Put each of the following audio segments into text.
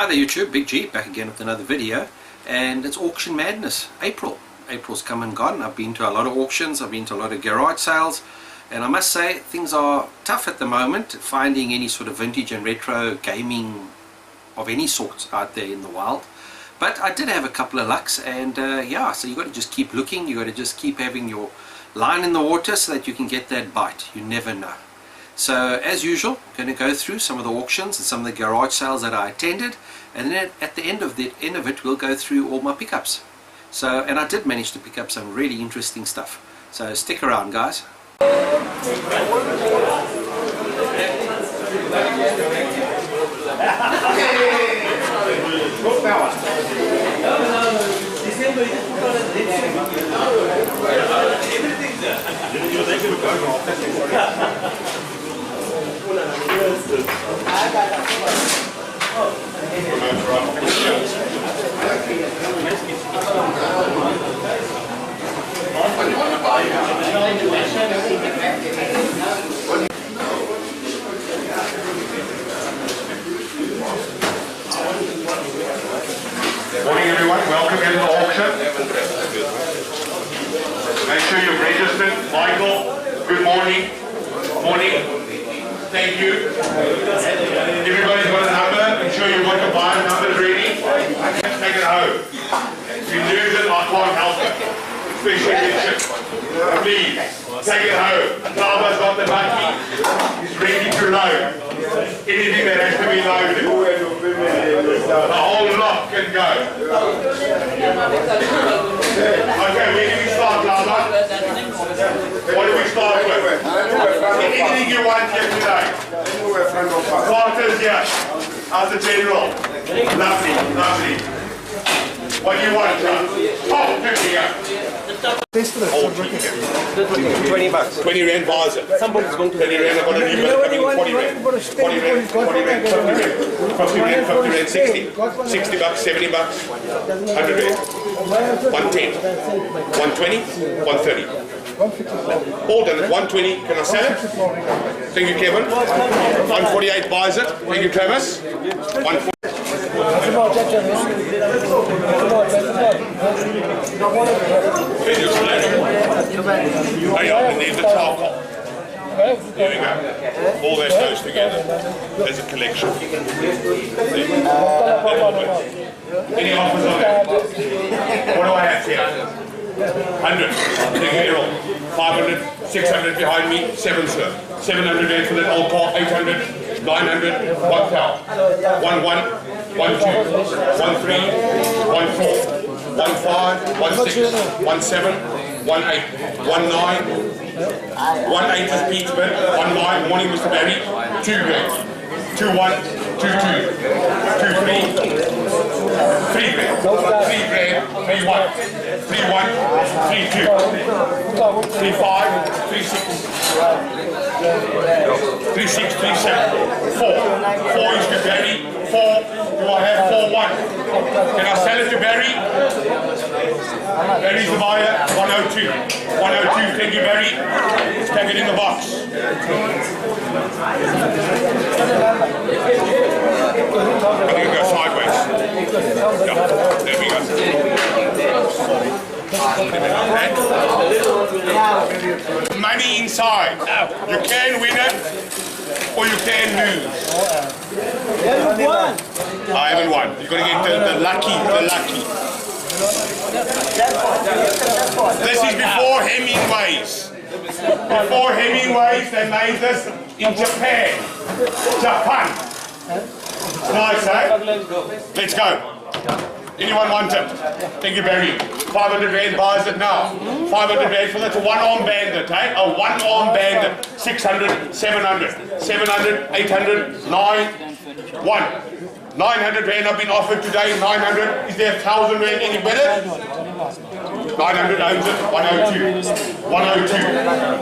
there YouTube, Big G back again with another video, and it's auction madness. April's come and gone. I've been to a lot of auctions, I've been to a lot of garage sales, and I must say things are tough at the moment finding any sort of vintage and retro gaming of any sort out there in the wild. But I did have a couple of lucks, and yeah, so you got to just keep looking, you got to just keep having your line in the water so that you can get that bite. You never know. So as usual, I'm going to go through some of the auctions and some of the garage sales that I attended, and then at the end of it we'll go through all my pickups. So, and I did manage to pick up some really interesting stuff. So stick around, guys. Morning everyone, welcome into the auction. Make sure you've registered. Michael, good morning. Morning. Thank you. Everybody's got a number. Ensure you've got the buyer numbers ready. Take it home. If you lose it, I can't help it. Special edition. Please, take it home. Lava's got the lucky. He's ready to load. Anything that has to be loaded. The whole lot can go. Okay, where do we start, Lava? What do we start with? Anything you want here today? Quarters, yeah. As a general. Lovely, lovely. What do you want, John? Oh, 50, yeah. 20 bucks. 20 rand buys it. Somebody's going to 20 rand, I've got a new bill coming in 40 rand. 40 rand, 40 rand, 50 rand, 50 rand, 50 rand, 60. 60 bucks, 70 bucks, 100 rand. 110, 120, 130. All done at 120, can I sell it? Thank you, Kevin. 148 buys it. Thank you, Travis. 140. Oh yeah, and there's the charcoal. There we go. All this goes together. There's a collection. Any offers on that? What do I have here? 100. Thank you, 500, 600 behind me, 7 sir. 700 rand for that old car, 800, 900, 1 cow. 1 1, 1 2, 1 3, 1 4, 1 5, 1 6, 1 7, 1 8, 1 9, 1 8 is Pete's bid, 1 9, morning Mr. Barry, 2 grand, 2 1, 2 2, 2 3, 3 grand, 3 grand, 3 1, 3 1, 3 2, 3 5, 3 6, 3 6, 3 7, 4, 4 is to Barry, 4, do I have 4 1? Can I sell it to Barry? Barry's the buyer, 102. 102, thank you Barry. Let's take it in the box. I think it goes sideways. Yeah, there we go. Money inside. You can win it or you can lose. I haven't won. You've got to get the lucky. This is before Hemingway's. Before Hemingway's, they made this in Japan. Nice, eh? Let's go. Anyone want it? Thank you, Barry. 500 rand buys it now. 500 rand for that. A one-arm bandit, eh? A one-arm bandit. 600, 700, 700, 800, 9, 1. 900 rand I've been offered today. 900. Is there 1,000 rand any better? 900 owns it. 102. 102.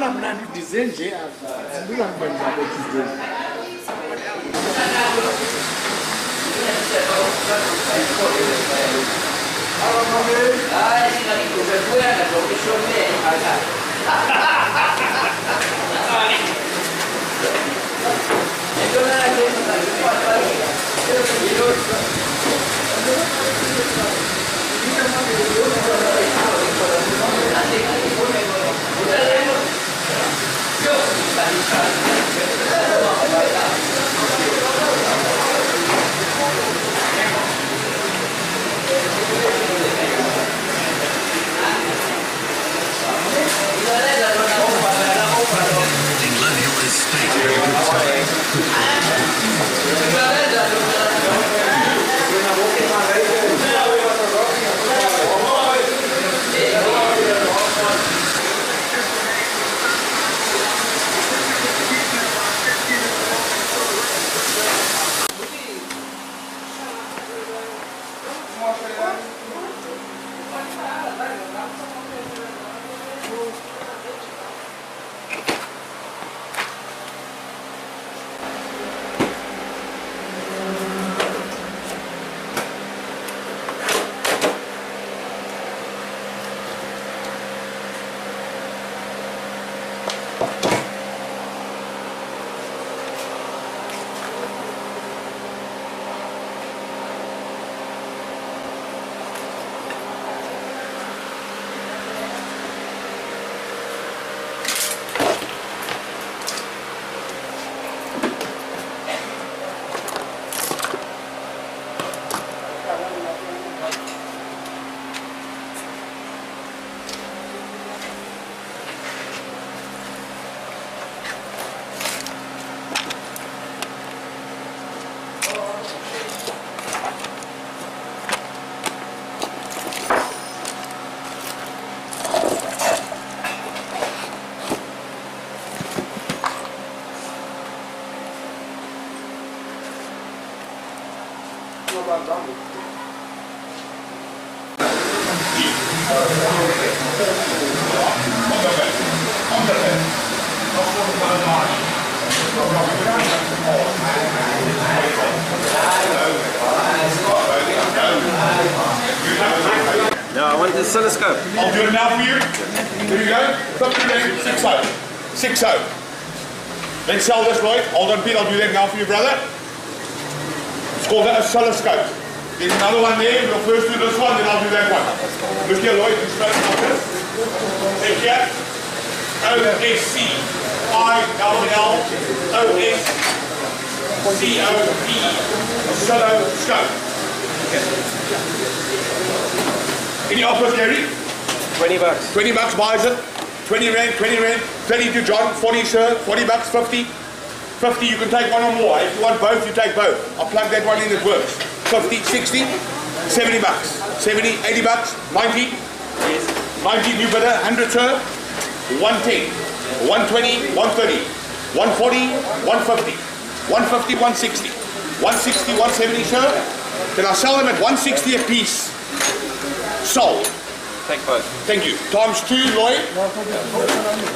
mnandi design nje azibula ngibani ngabe design. No, I want the oscilloscope. I'll do it now for you. Here you go. 50 rand, 6-0. 6-0. Let's sell this, Lloyd. Hold on, Pete. I'll do that now for you, brother. It's called the oscilloscope. There's another one there. We'll first do this one, then I'll do that one. Look here, Lloyd. You straight like this. Take here. OSCILLOSCOP. Oscilloscope. Any offers, Gary? 20 bucks. 20 bucks buys it. 20 rand, 20 rand. 30 to John, 40 sir, 40 bucks, 50. 50, you can take one or more. If you want both, you take both. I'll plug that one in, it works. 50, 60, 70 bucks. 70, 80 bucks, 90. 90 new bidder, 100 sir, 110, 120, 130, 140, 150, 150, 160, 160, 170 sir. Then I'll sell them at 160 a piece. Sold. Take both. Thank you. Times 2, Lloyd.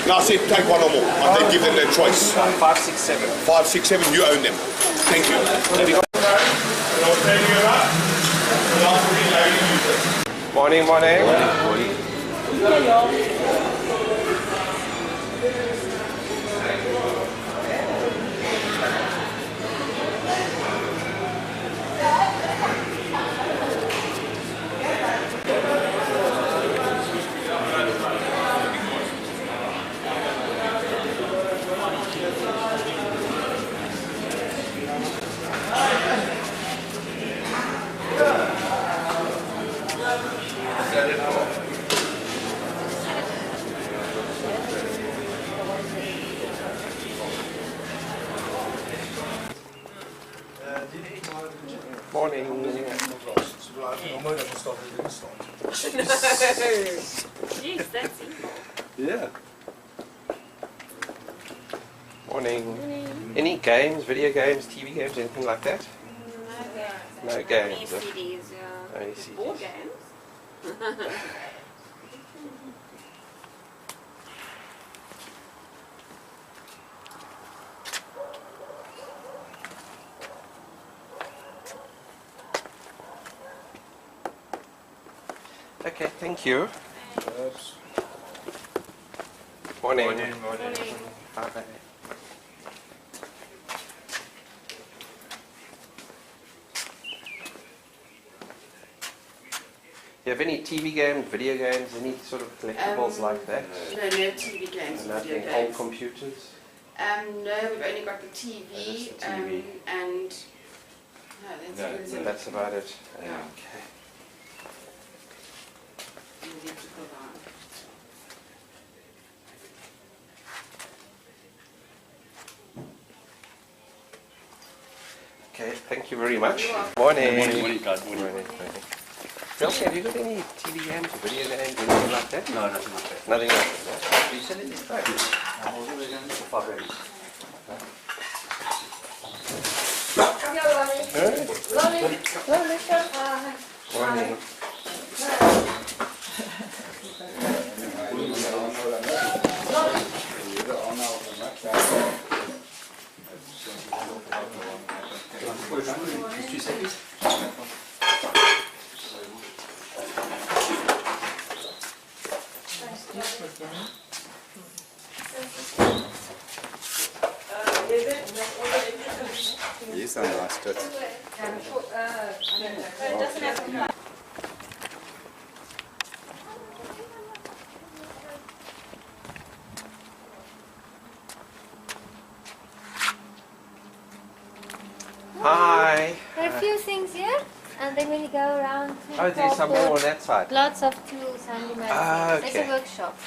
Now I said take one or more. I then give them their choice. 5, 6, 7. 5, 6, 7, you own them. Thank you. Morning, morning. Morning. Jeez, that's evil. Yeah. Morning. Any games, video games, TV games, anything like that? No games. Only CDs, yeah. Only CDs. Board games. Okay, thank you. Morning. Morning. Bye-bye. You have any TV games, video games, any sort of collectibles like that? No, no TV games and video Nothing. Old games. computers? No, we've only got the TV, Just the TV. and no, that's really That's about it. Yeah. Okay. electrical line. Okay, thank you very much. You're welcome. Morning. Morning, guys. Morning. Morning. Chelsea, have you got any TV games, video games, anything like that? No, nothing like that. Nothing like that. Are you selling this? Right. I'll do it again for 5 days. Morning. Just 2 seconds. Yes, I'm lost it. Hi. There are a few things here, and then when you go around, Oh, there's some more on that side. lots of tools, handyman Ah, things. okay. It's a workshop.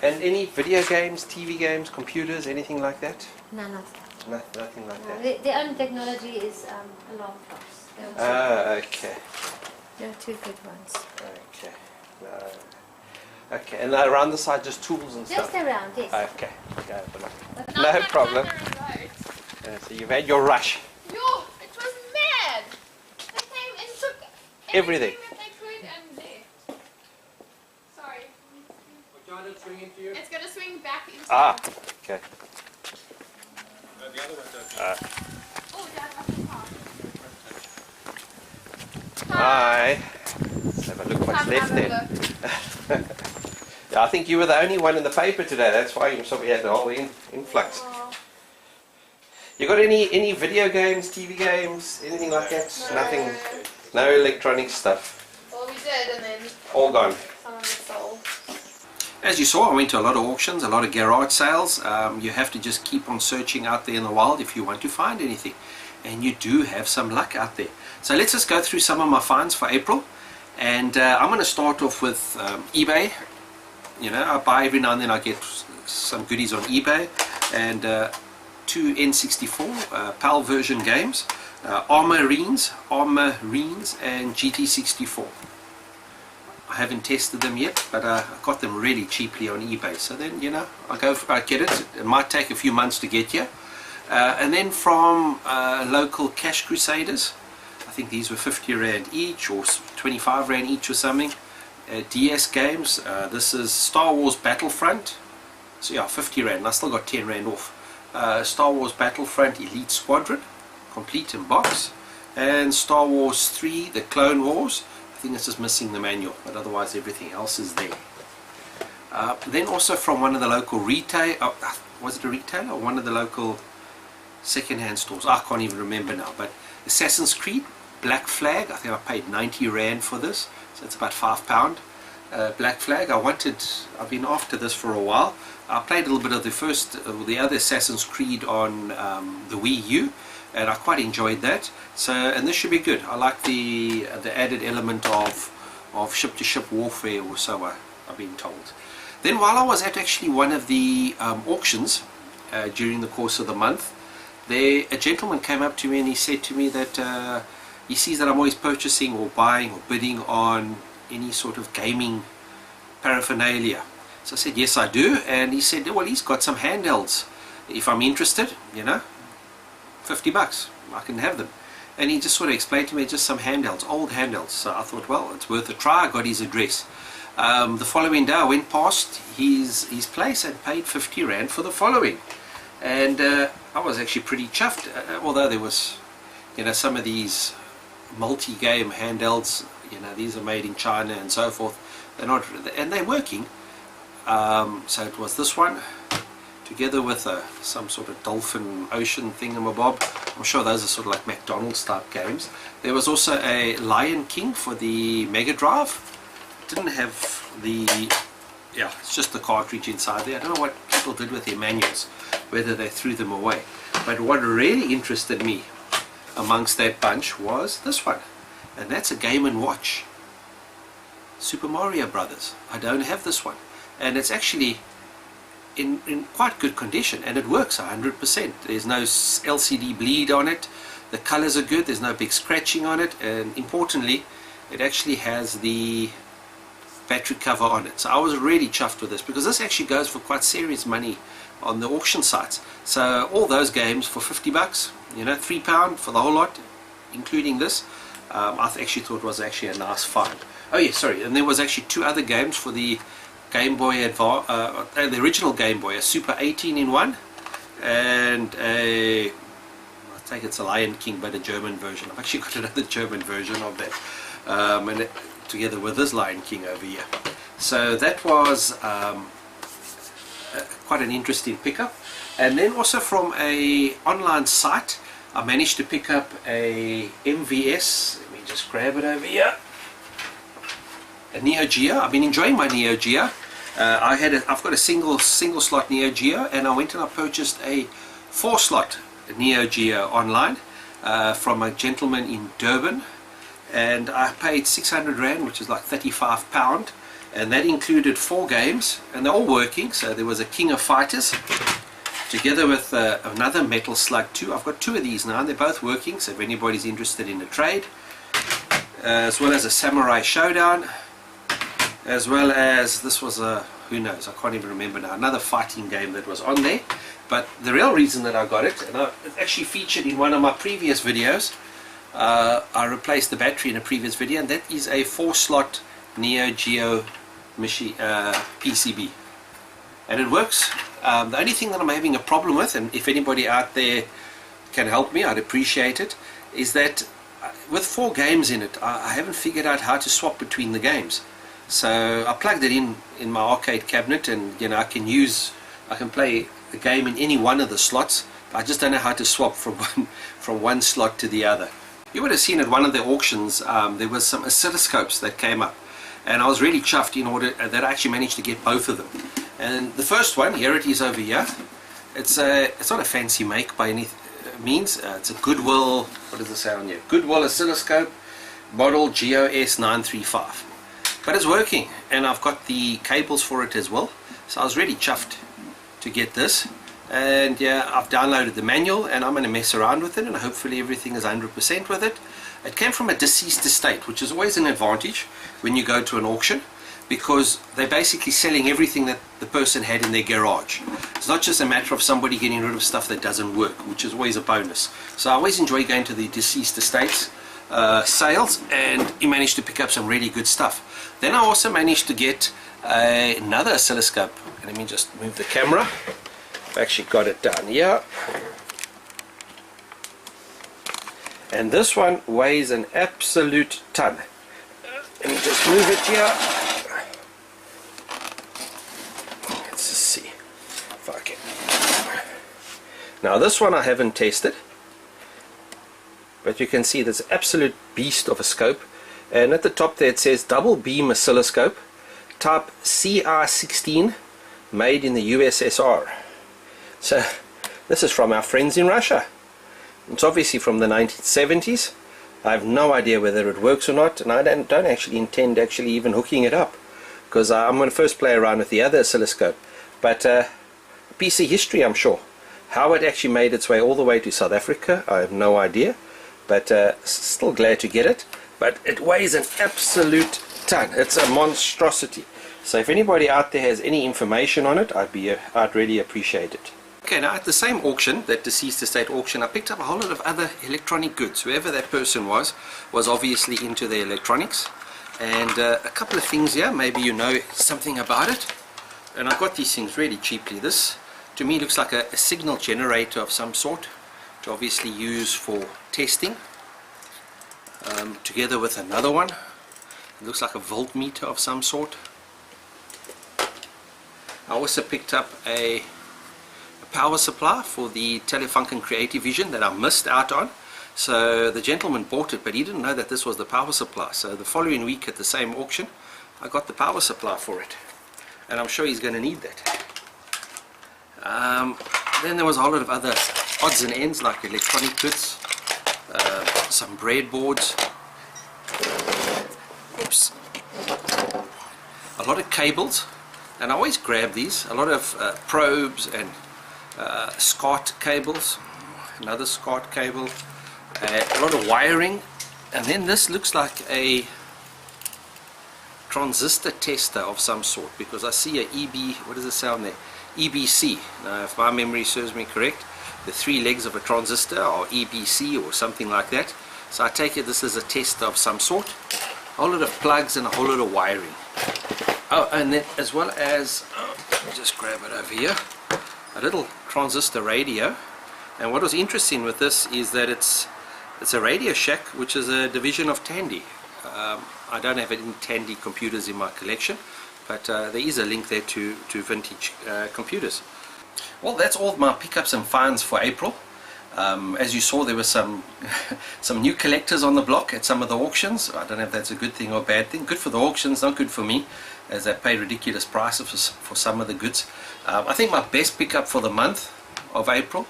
And any video games, TV games, computers, anything like that? None of No, nothing like that. that. The only technology is alarm clocks. They're also- Ah, okay. there are two good ones. Okay. No. Okay, and around the side, just tools and Just stuff? around, yes. Okay. Okay, no problem. So you've had your rush. Yo, it was mad. They came and took Everything. that they could and left. Sorry. It's gonna swing back into. Ah, okay. Oh, Dad, I can park. Hi. Let's have a look what's Come left have a there. look. Yeah, I think you were the only one in the paper today. That's why you saw we had the whole influx. You got any video games, TV games, anything like that? Nothing. No electronic stuff. Well, we did, and then All gone. some of it sold. As you saw, I went to a lot of auctions, a lot of garage sales. You have to just keep on searching out there in the wild if you want to find anything. And you do have some luck out there. So let's just go through some of my finds for April. And I'm going to start off with eBay. You know, I buy every now and then, I get some goodies on eBay. And two N64 PAL version games. Armorines and GT64. I haven't tested them yet, but I got them really cheaply on eBay. So then, you know, I get it. It might take a few months to get here. And then from local Cash Crusaders, I think these were 50 Rand each or 25 Rand each or something. DS games, this is Star Wars Battlefront. So yeah, 50 Rand, I still got 10 Rand off. Star Wars Battlefront Elite Squadron, complete in box. And Star Wars 3, The Clone Wars. I think it's just missing the manual, but otherwise everything else is there. Then also from one of the local retail, was it a retailer or one of the local second-hand stores? I can't even remember now, but Assassin's Creed Black Flag, I think I paid 90 Rand for this, so it's about £5. Black Flag, I've been after this for a while. I played a little bit of the other Assassin's Creed on the Wii U, and I quite enjoyed that. So, and this should be good. I like the added element of ship-to-ship warfare, or so I've been told. Then while I was at actually one of the auctions during the course of the month, a gentleman came up to me and he said to me that he sees that I'm always purchasing or buying or bidding on any sort of gaming paraphernalia. So I said, yes I do, and he said, well, he's got some handhelds. If I'm interested, you know, $50, I can have them. And he just sort of explained to me just some handhelds, old handhelds. So I thought, well, it's worth a try. I got his address. The following day I went past his place and paid 50 Rand for the following. And I was actually pretty chuffed, although there was, you know, some of these multi-game handhelds, you know, these are made in China and so forth. They're not, and they're working. So it was this one, together with some sort of dolphin ocean thingamabob. I'm sure those are sort of like McDonald's type games. There was also a Lion King for the Mega Drive. Didn't have the, yeah, it's just the cartridge inside there. I don't know what people did with their manuals, whether they threw them away. But what really interested me amongst that bunch was this one, and that's a Game & Watch. Super Mario Brothers. I don't have this one, and it's actually in quite good condition, and it works 100%. There's no LCD bleed on it, the colors are good, there's no big scratching on it, and importantly it actually has the battery cover on it. So I was really chuffed with this, because this actually goes for quite serious money on the auction sites. So all those games for 50 bucks, you know, £3 for the whole lot, including this, I actually thought was actually a nice find. Oh yeah, sorry, and there was actually 2 other games for the Game Boy Advance, the original Game Boy, a Super 18-in-1 and I think it's a Lion King, but a German version. I've actually got another German version of that, and together with this Lion King over here. So that was quite an interesting pickup. And then also from a online site, I managed to pick up a MVS. Let me just grab it over here. A Neo Geo. I've been enjoying my Neo Geo. I've got a single slot Neo Geo, and I went and I purchased a 4-slot Neo Geo online from a gentleman in Durban, and I paid 600 Rand, which is like £35, and that included 4 games, and they're all working. So there was a King of Fighters together with another Metal Slug 2. I've got 2 of these now, and they're both working, so if anybody's interested in a trade, as well as a Samurai Showdown, as well as this was a, who knows, I can't even remember now, another fighting game that was on there. But the real reason that I got it, and it actually featured in one of my previous videos, I replaced the battery in a previous video, and that is a 4-slot Neo Geo machine, PCB, and it works. The only thing that I'm having a problem with, and if anybody out there can help me, I'd appreciate it, is that with 4 games in it, I haven't figured out how to swap between the games. So I plugged it in my arcade cabinet, and you know, I can play the game in any one of the slots. I just don't know how to swap from one slot to the other. You would have seen at one of the auctions there was some oscilloscopes that came up, and I was really chuffed in order that I actually managed to get both of them. And the first one, here it is over here. It's not a fancy make by any means. It's a Goodwill, what does it say on here? Goodwill oscilloscope, model GOS 935. But it's working, and I've got the cables for it as well. So I was really chuffed to get this. And yeah, I've downloaded the manual, and I'm going to mess around with it, and hopefully everything is 100% with it. It came from a deceased estate, which is always an advantage when you go to an auction, because they're basically selling everything that the person had in their garage. It's not just a matter of somebody getting rid of stuff that doesn't work, which is always a bonus. So I always enjoy going to the deceased estates sales, and you managed to pick up some really good stuff. Then I also managed to get another oscilloscope. Let me just move the camera. I've actually got it down here, and this one weighs an absolute ton. Let me just move it here. Let's just see if I can. Now this one I haven't tested, but you can see this absolute beast of a scope, and at the top there it says double beam oscilloscope, type CR16, made in the USSR. So this is from our friends in Russia. It's obviously from the 1970s. I have no idea whether it works or not, and I don't actually intend even hooking it up, because I'm going to first play around with the other oscilloscope. But PC history, I'm sure. How it actually made its way all the way to South Africa, I have no idea, but still glad to get it. But it weighs an absolute ton. It's a monstrosity. So if anybody out there has any information on it, I'd really appreciate it. Okay, now at the same auction, that deceased estate auction, I picked up a whole lot of other electronic goods. Whoever that person was obviously into the electronics. And a couple of things here, maybe you know something about it. And I got these things really cheaply. This, to me, looks like a signal generator of some sort, to obviously use for testing. Together with another one. It looks like a voltmeter of some sort. I also picked up a power supply for the Telefunken Creative Vision that I missed out on. So the gentleman bought it, but he didn't know that this was the power supply. So the following week at the same auction, I got the power supply for it, and I'm sure he's going to need that. Then there was a whole lot of other odds and ends like electronic goods, some breadboards, oops, a lot of cables, and I always grab these, a lot of probes and SCART cables, another SCART cable, a lot of wiring, and then this looks like a transistor tester of some sort, because I see a what does it sound there? EBC. Now if my memory serves me correct, the 3 legs of a transistor are EBC or something like that. So I take it this is a tester of some sort. A whole lot of plugs and a whole lot of wiring. Oh, and then as well as, let me just grab it over here, a little transistor radio. And what was interesting with this is that it's a Radio Shack, which is a division of Tandy. I don't have any Tandy computers in my collection, but there is a link there to vintage computers. Well, that's all my pickups and finds for April. As you saw, there were some new collectors on the block at some of the auctions. I don't know if that's a good thing or a bad thing. Good for the auctions, not good for me, as they pay ridiculous prices for some of the goods. I think my best pickup for the month of April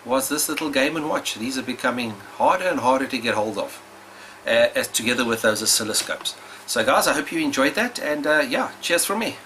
was this little Game & Watch. These are becoming harder and harder to get hold of, together with those oscilloscopes. So guys, I hope you enjoyed that, and yeah, cheers from me.